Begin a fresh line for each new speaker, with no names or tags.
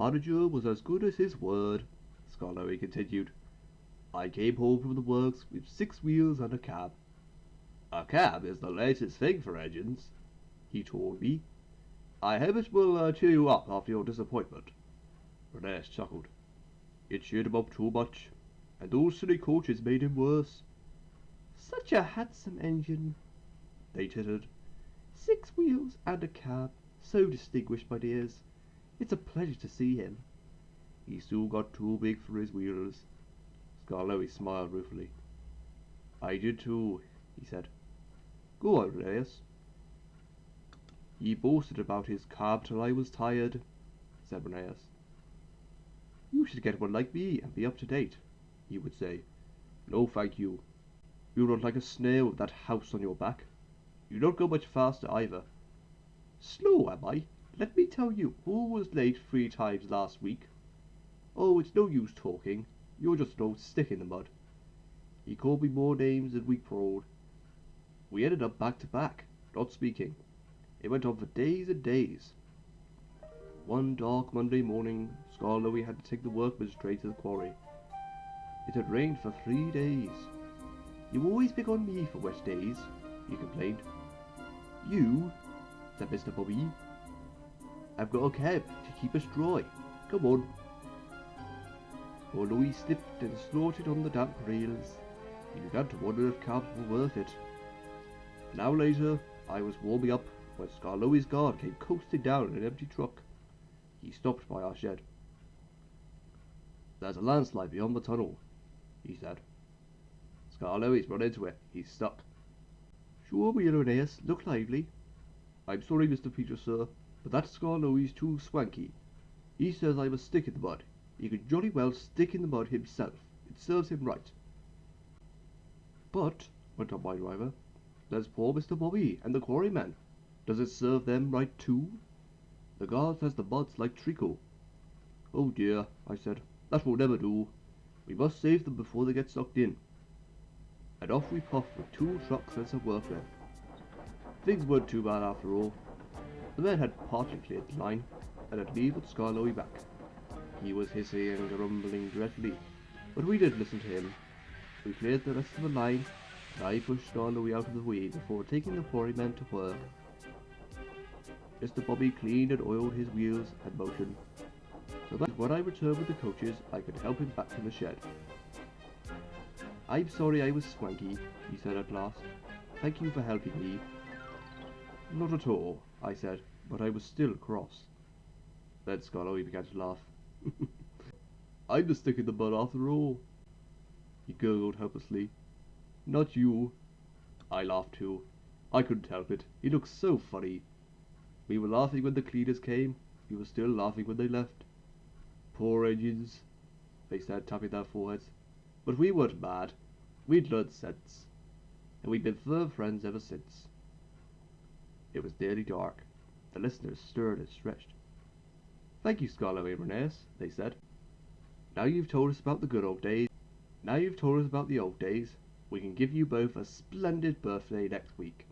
manager was as good as his word, Scarlowy continued. I came home from the works with 6 wheels and a cab. A cab is the latest thing for engines, he told me. I hope it will cheer you up after your disappointment. Renes chuckled. It cheered him up too much, and those silly coaches made him worse. Such a handsome engine, they tittered. 6 wheels and a cab, so distinguished, my dears. It's a pleasure to see him. He soon got too big for his wheels. Scarlowy smiled ruefully. I did too, he said. Go on, Renes. He boasted about his cab till I was tired, said Renes. You should get one like me and be up to date, he would say. No, thank you. You run like a snail with that house on your back. You don't go much faster either. Slow, am I? Let me tell you who was late 3 times last week. Oh, it's no use talking. You're just an old stick in the mud. He called me more names than we crawled. We ended up back to back, not speaking. It went on for days and days. One dark Monday morning, Scarlowy had to take the workmen straight to the quarry. It had rained for 3 days. You always pick on me for wet days, he complained. You, said Mr. Bobby. I've got a cab to keep us dry. Come on. Scarlowy slipped and snorted on the damp rails. He began to wonder if cabs were worth it. An hour later, I was warming up when Scarlowy's guard came coasting down in an empty truck. He stopped by our shed. There's a landslide beyond the tunnel, he said. Scarlowy's run into it. He's stuck. Sure will, Renes. Look lively. I'm sorry, Mr. Peter, sir, but that Scarlowy's too swanky. He says I'm a stick in the mud. He can jolly well stick in the mud himself. It serves him right. But, went on my driver, there's poor Mr. Bobby and the quarryman. Does it serve them right too? The guard says the mud's like treacle. Oh dear, I said, that will never do. We must save them before they get sucked in. And off we puffed with 2 trucks and some workmen. Things weren't too bad after all. The men had partly cleared the line, and had levered Scarlowy back. He was hissing and grumbling dreadfully, but we didn't listen to him. We cleared the rest of the line, and I pushed Scarlowy out of the way before taking the quarrymen to work. Mr. Bobby cleaned and oiled his wheels and motion, so that when I returned with the coaches I could help him back to the shed. I'm sorry I was swanky, he said at last. Thank you for helping me. Not at all, I said, but I was still cross. Then Scarlowy began to laugh. I'm the stick in the mud after all, he gurgled helplessly. Not you. I laughed too. I couldn't help it. He looked so funny. We were laughing when the cleaners came. We were still laughing when they left. Poor engines, they said, tapping their foreheads. But we weren't mad. We'd learned sense. And we'd been firm friends ever since. It was nearly dark. The listeners stirred and stretched. Thank you, Scarlowy and Renes, they said. Now you've told us about the good old days. Now you've told us about the old days. We can give you both a splendid birthday next week.